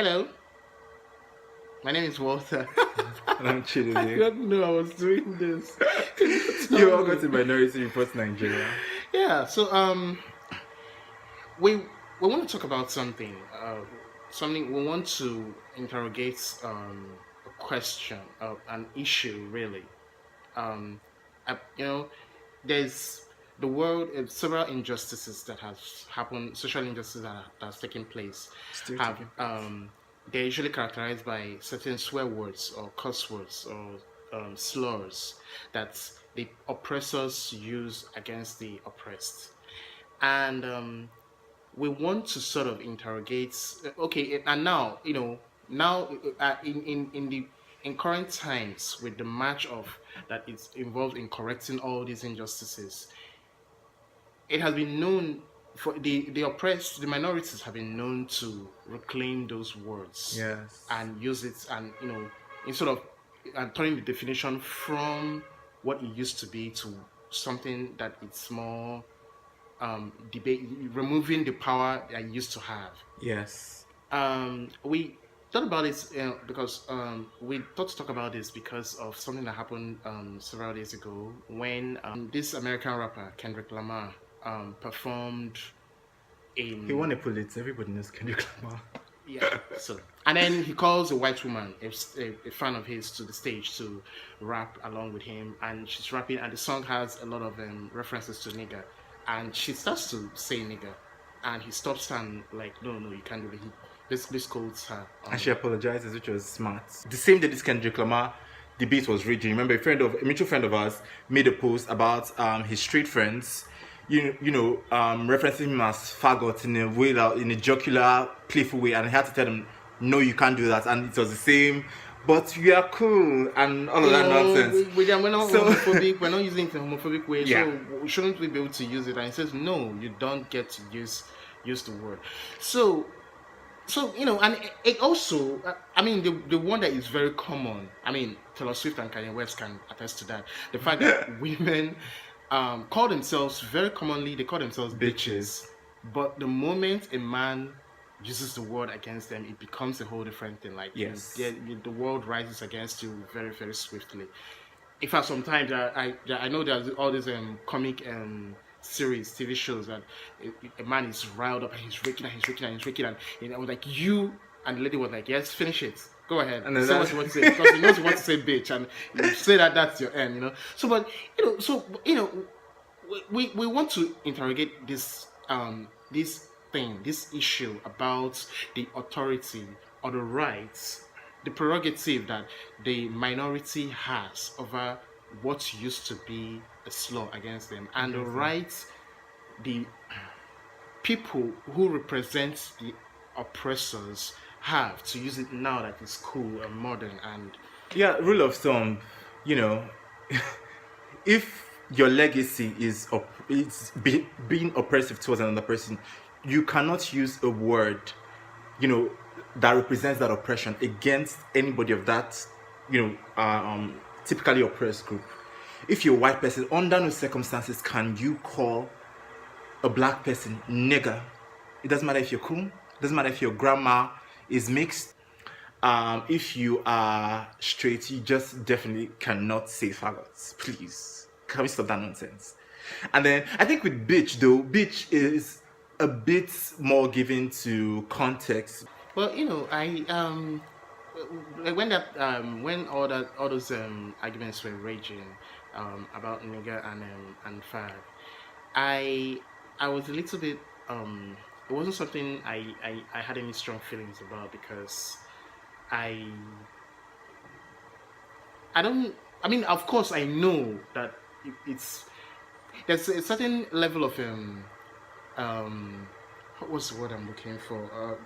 Hello, my name is Walter. And I'm chilling I here. didn't know I was doing this. Can you tell You're welcome me? to Minority Report Nigeria. Yeah. We we want to talk about something. Something we want to interrogate. A question, an issue, really. Um, you know, there's the world. Several injustices that have happened. Social injustices that's taken place Still have taking place. they're usually characterized by certain swear words or curse words or slurs that the oppressors use against the oppressed. And we want to sort of interrogate. Okay, and now now in current times with the march of that it's involved in correcting all these injustices, it has been known for the oppressed, the minorities have been known to reclaim those words Yes. and use it, and instead of and turning the definition from what it used to be to something that it's more debate, removing the power I used to have. Yes. We thought about this because we thought to talk about this because of something that happened several days ago when this American rapper Kendrick Lamar performed He won in a Pulitzer. Everybody knows Kendrick Lamar. yeah. So and then he calls a white woman, a fan of his, to the stage to rap along with him, and she's rapping, and the song has a lot of references to nigger, and she starts to say nigger, and he stops and like, no, no, you can't do it. He basically scolds her. And she apologizes, which was smart. The same day this Kendrick Lamar debate was raging, remember a mutual friend of ours made a post about his street friends, referencing him as faggot in a way that in a jocular, playful way, and I had to tell him, no, you can't do that, and it was the same. But you are cool and all of that nonsense. We're not So homophobic. We're not using it in a homophobic way. yeah, So shouldn't we be able to use it? And he says, no, you don't get to use the word. So and it also, I mean, the one that is very common. I mean, Taylor Swift and Kanye West can attest to that. The fact that women call themselves very commonly, they call themselves bitches. bitches. But the moment a man uses the word against them, it becomes a whole different thing. Like Yes. the world rises against you very, very swiftly. In fact, sometimes I know there's all these comic series, TV shows that a man is riled up and he's raking and he's raking and he's raking, and I was like, you, and the lady was like, yes, finish it, go ahead, And then say what you want to say, because he knows you want to say bitch, and you say that's your end. So, but we want to interrogate this thing, this issue about the authority or the rights, the prerogative that the minority has over what used to be a slur against them, and the rights the people who represent the oppressors have to use it now that it's cool and modern. And Yeah, rule of thumb, you know, if your legacy is being oppressive towards another person, you cannot use a word, that represents that oppression against anybody of that, typically oppressed group. If you're a white person, under no circumstances can you call a black person nigger. It doesn't matter if you're cool. It doesn't matter if your grandma is mixed. If you are straight, you just definitely cannot say faggots. Please, can we stop that nonsense? And then I think with bitch though, bitch is a bit more given to context. well, I when all those arguments were raging about nigger and fag, I I was a little bit it wasn't something I had any strong feelings about, because I I don't. I mean, of course, I know that it's there's a certain level of um what was the word I'm looking for?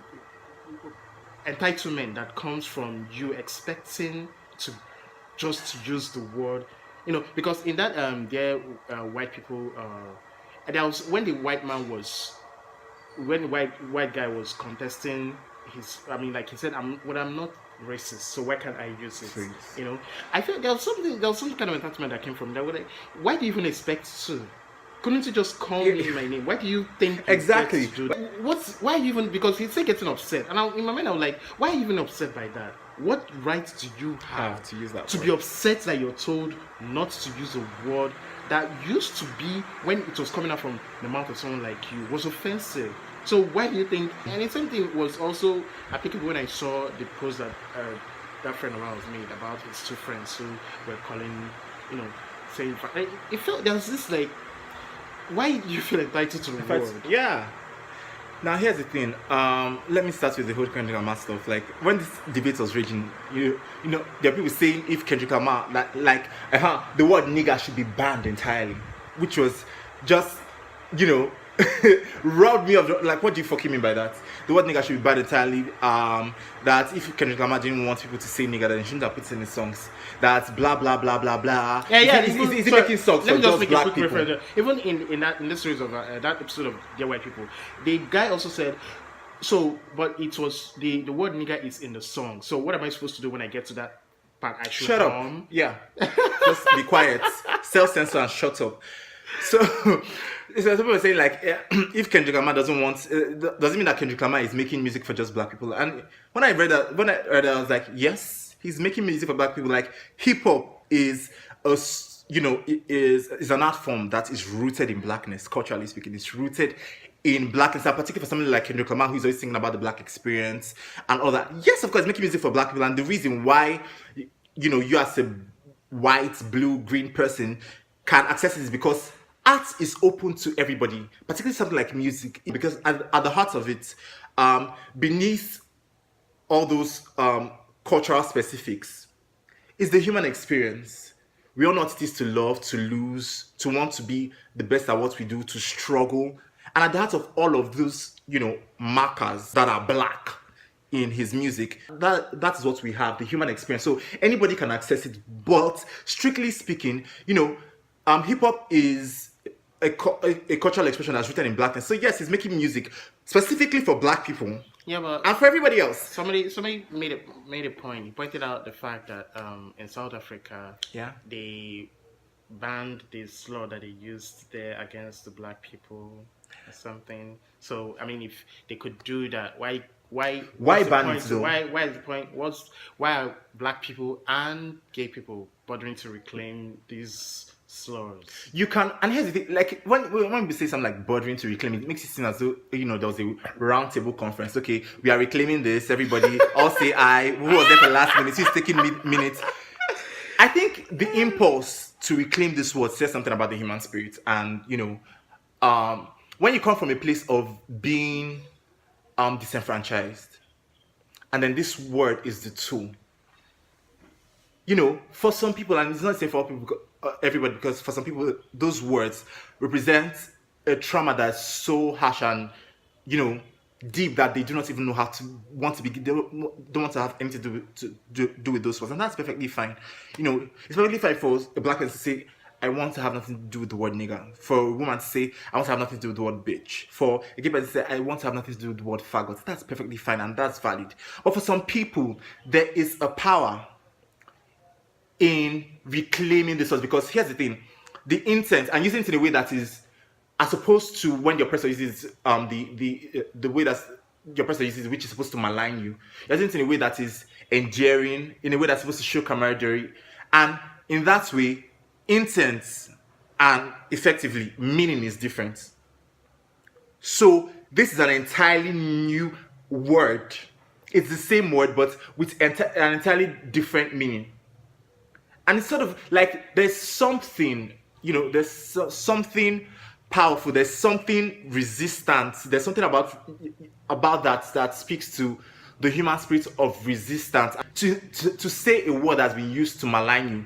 Entitlement that comes from you expecting to just use the word, because in that there white people there was when the white man was when the white guy was contesting his, I mean, like he said, I'm not racist, so why can't I use it? Please. I feel there was some kind of attachment that came from that. Why do you even expect to? Couldn't you just call me my name? Why do you think you get Exactly. to do that? Why even, because he's still getting upset. And in my mind I was like, why are you even upset by that? What right do you have To use that to word. be upset that you're told not to use a word that used to be, when it was coming out from the mouth of someone like you, was offensive? So why do you think? And the same thing was also applicable when I saw the post that that friend of ours made about his two friends who were calling, you know, saying, it felt there was this like, why do you feel entitled to the word? Yeah. Now here's the thing. Let me start with the whole Kendrick Lamar stuff. Like when this debate was raging, you know, there are people saying if Kendrick Lamar the word nigger should be banned entirely, which was just, you know, robbed me of like, what do you fucking mean by that? The word nigger should be banned entirely. That if Kendrick Lamar didn't want people to say nigger, then he shouldn't have put it in his songs. That's blah blah blah blah blah. Yeah. Is he making songs Let for me just just make a black quick people? reference. Even in this series of that episode of Dear White People, the guy also said, so, but it was the word nigger is in the song. So what am I supposed to do when I get to that part? I should Shut up. Yeah. Just be quiet. Self-censor and shut up. So, so people were saying like, if Kendrick Lamar doesn't want, doesn't mean that Kendrick Lamar is making music for just black people. And when I read that, I was like, yes, he's making music for black people. Like hip hop is is an art form that is rooted in blackness, culturally speaking. It's rooted in blackness, and particularly for somebody like Kendrick Lamar, who's always singing about the black experience and all that. Yes, of course, making music for black people, and the reason why, you as a white, blue, green person can access it is because art is open to everybody, particularly something like music, because at the heart of it, beneath all those cultural specifics, is the human experience. We all know what it is to love, to lose, to want to be the best at what we do, to struggle. And at the heart of all of those, markers that are black in his music, that is what we have, the human experience. So anybody can access it. But strictly speaking, hip hop is a cultural expression that's rooted in blackness. So yes, he's making music specifically for black people. Yeah, but and for everybody else. somebody made a point. He pointed out the fact that in South Africa, Yeah. they banned the slur that they used there against the black people or something. So I mean, if they could do that, why what's the ban point? it though? Why is the point? Why are black people and gay people bothering to reclaim these slurs? You can, and here's the thing, like when we say something like bothering to reclaim, it makes it seem as though there was a round table conference. Okay, we are reclaiming this. Everybody, all say aye. Who was there for last minute? Who's taking minutes? I think the impulse to reclaim this word says something about the human spirit, and when you come from a place of being disenfranchised, and then this word is the tool. For some people, and it's not the same for all people, everybody, because for some people, those words represent a trauma that's so harsh and, deep that they do not even know how to they don't want to have anything to do with those words, and that's perfectly fine. It's perfectly fine for a black person to say, I want to have nothing to do with the word nigger. For a woman to say, I want to have nothing to do with the word bitch. For a gay person to say, I want to have nothing to do with the word faggot. That's perfectly fine and that's valid. But for some people, there is a power in reclaiming this source, because here's the thing, the intent, and using it in a way that is, as opposed to when your oppressor uses the way that your oppressor uses, which is supposed to malign you, you're using it in a way that is endearing, in a way that's supposed to show camaraderie, and in that way, intent and effectively meaning is different. So this is an entirely new word. It's the same word, but with an entirely different meaning. And it's sort of like there's something, there's something powerful, there's something resistant, there's something about that speaks to the human spirit of resistance. To say a word that's been used to malign you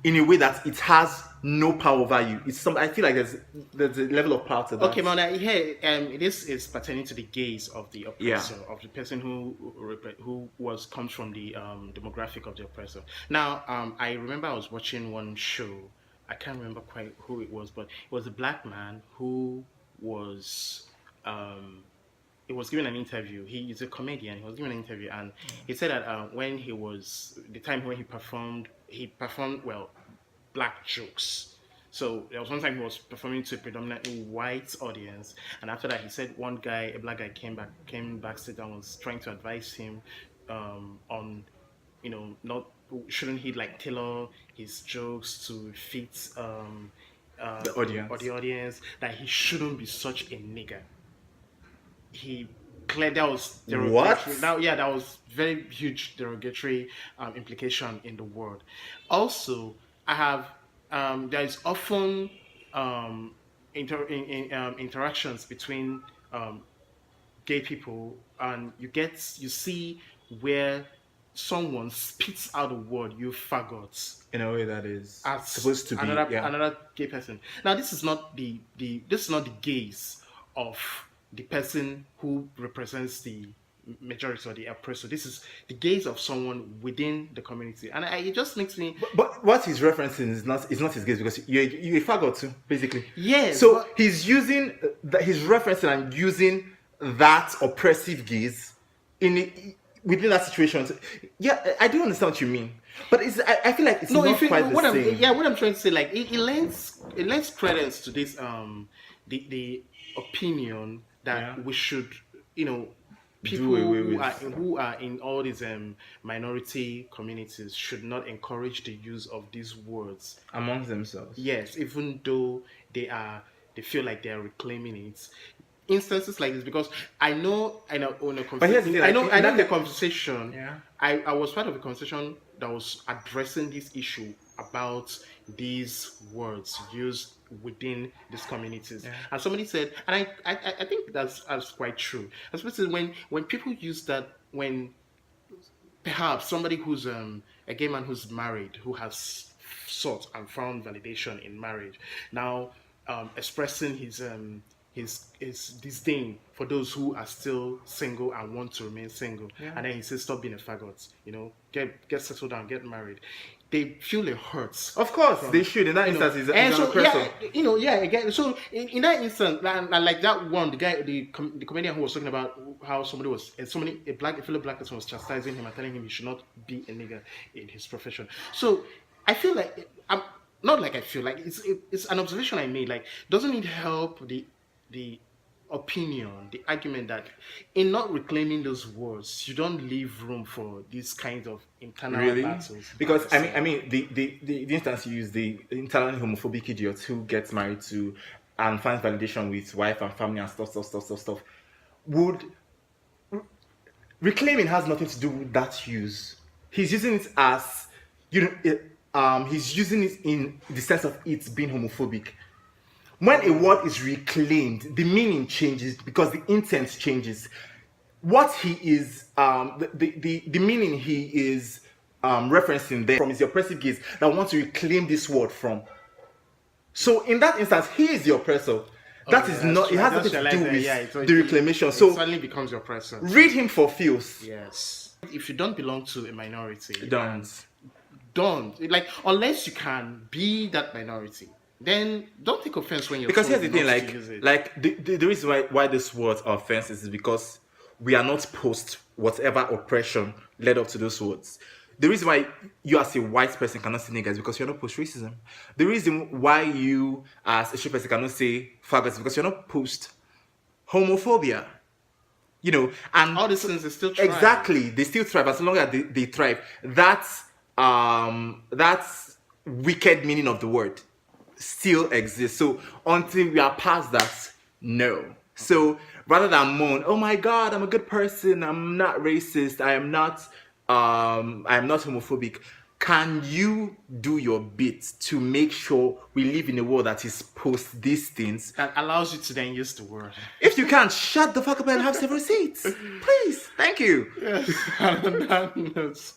in a way that it has no power over you, I feel like there's a level of power to that. Okay, Mona, here, this is pertaining to the gaze of the oppressor, of the person who comes from the demographic of the oppressor. Now, I remember I was watching one show. I can't remember quite who it was, but it was a black man who was he was given an interview. He is a comedian. He was given an interview, and he said that when he performed well black jokes. So there was one time he was performing to a predominantly white audience, and after that, he said one guy, a black guy, came backstage and was trying to advise him on, not shouldn't he like tailor his jokes to fit The or the audience. audience, that he shouldn't be such a nigger. He clear That was What? derogatory. Now, yeah, that was very huge derogatory implication in the word. Also, I have there is often interactions between um, gay people, and you see where someone spits out the word "you faggots" In a way that is as supposed to be, yeah. another gay person. Now, this is not this is not the gaze of the person who represents the majority or the oppressor. This is the gaze of someone within the community, and it just makes me. But what he's referencing is not his gaze, because you're a faggot too, basically. Yes, So but he's using that, he's referencing and using that oppressive gaze within that situation. So, yeah, I do understand what you mean, but I feel like it's no, not if you quite the what I'm same. yeah, what I'm trying to say, like it lends credence to this the opinion that Yeah, we should, you know do people away with who are in all these minority communities should not encourage the use of these words. amongst themselves. Yes, even though they feel like they are reclaiming it. Instances like this, because I know on a But here's the thing, I like know in I know that the conversation. yeah. I was part of a conversation that was addressing this issue about these words used within these communities, Yeah. and somebody said, and I think that's quite true, especially when people use that, when perhaps somebody who's a gay man who's married, who has sought and found validation in marriage, now expressing his disdain for those who are still single and want to remain single, Yeah. and then he says, stop being a faggot, get settled down, get married. They feel it hurts Of course, they from, should. In that instance, and he's an so, oppressor. yeah, again, so in that instance, and like that one, the guy, the comedian who was talking about how a fellow black person was chastising him and telling him he should not be a nigger in his profession. So I feel like I'm not like I feel like it's an observation I made. Like, doesn't it help the opinion, the argument that in not reclaiming those words, you don't leave room for these kinds of internal Really? battles Because that we I see. mean, the instance you use, the internally homophobic idiot who gets married to and finds validation with wife and family and stuff, would reclaiming has nothing to do with that use. He's using it as he's using it in the sense of it being homophobic. When a word is reclaimed, the meaning changes because the intent changes. What he is, the meaning he is referencing there from is the oppressive gaze that wants to reclaim this word from. So in that instance, he is the oppressor. Oh That yeah, is that's not. true. It I has just nothing to realized do that. Yeah, with the reclamation. it So suddenly becomes your presence. read him for feels. Yes. If you don't belong to a minority, and Don't. don't, like, unless you can be that minority, then don't take offense when you're Because here's told the not thing, to use it. the reason why this word offense is because we are not post whatever oppression led up to those words. The reason why you as a white person cannot say nigger is because you're not post racism. The reason why you as a straight person cannot say faggot is because you're not post homophobia. And All these things they still try. exactly, they still thrive as long as they thrive. That's wicked meaning of the word still exists. So until we are past that, no. Okay. So rather than moan, oh my god, I'm a good person, I'm not racist, I am not homophobic. Can you do your bit to make sure we live in a world that is post these things? That allows you to then use the word. If you can't, shut the fuck up and have several seats. Please. Thank you. Yes, and on that note,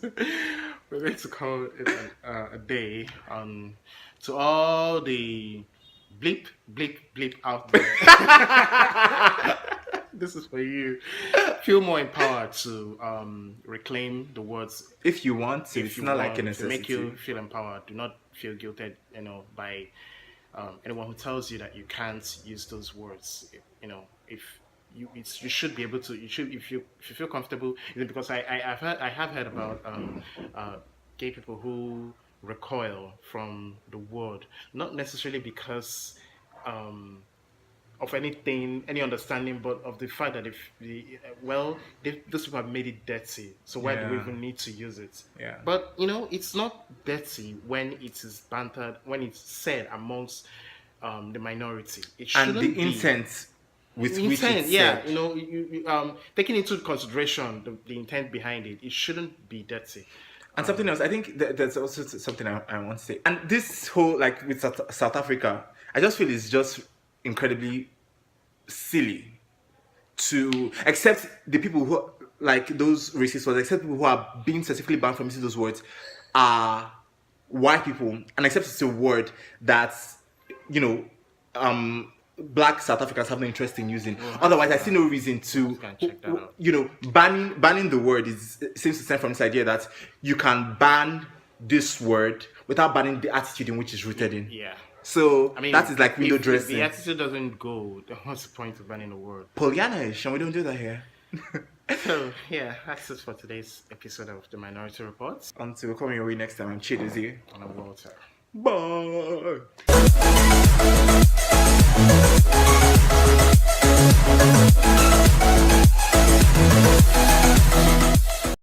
we're going to call it a day. To all the bleep, bleep, bleep out there. This is for you. Feel more empowered to reclaim the words If you want to, if it's you not like a want, to make necessity. you feel empowered. Do not feel guilted, by anyone who tells you that you can't use those words. If you should be able to. You should, if you feel comfortable. Because I have heard about gay people who recoil from the word, not necessarily because um, of anything, any understanding, but of the fact that if those people have made it dirty, so why do we Yeah. even need to use it? Yeah. But it's not dirty when it is bantered, when it's said amongst the minority. It And the shouldn't be intent with which it's intent. Yeah, said. taking into consideration the intent behind it, it shouldn't be dirty. And something else, I think there's also something I want to say. And this whole, like with South Africa, I just feel it's just incredibly silly to accept the people who, like those racist words, accept people who are being specifically banned from using those words are white people, and accept it's a word that's, you know, black South Africans have no interest in using. Otherwise, I see no reason to, Check that out. banning the word seems to stem from this idea that you can ban this word without banning the attitude in which it's rooted in. Yeah. So I mean, that is like window if dressing. the attitude doesn't go, then what's the point of banning the word? Pollyanna-ish, and we don't do that here. So yeah, that's it for today's episode of the Minority Reports. Until we come your way next time, I'm Dozie. And I'm Walter. Bye.